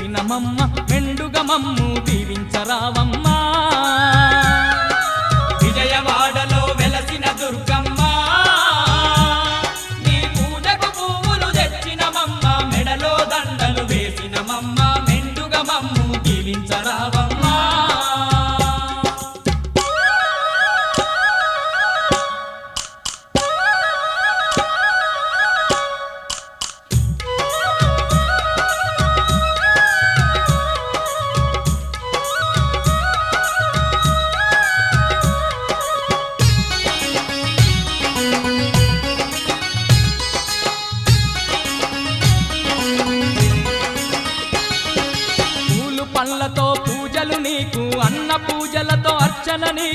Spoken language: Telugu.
వెలసినమమ్మ మెండుగా మమ్ము దీవించరావమ్మా విజయవాడలో వెలసిన దుర్గమ్మ నీ పూజకు పువ్వులు తెచ్చినమమ్మ మెడలో దండలు వేసినమమ్మ మెండుగా మమ్ము దీవించరావమ్మా పూలు పళ్ళతో పూజలు నీకు అన్న పూజలతో అర్చన నీకు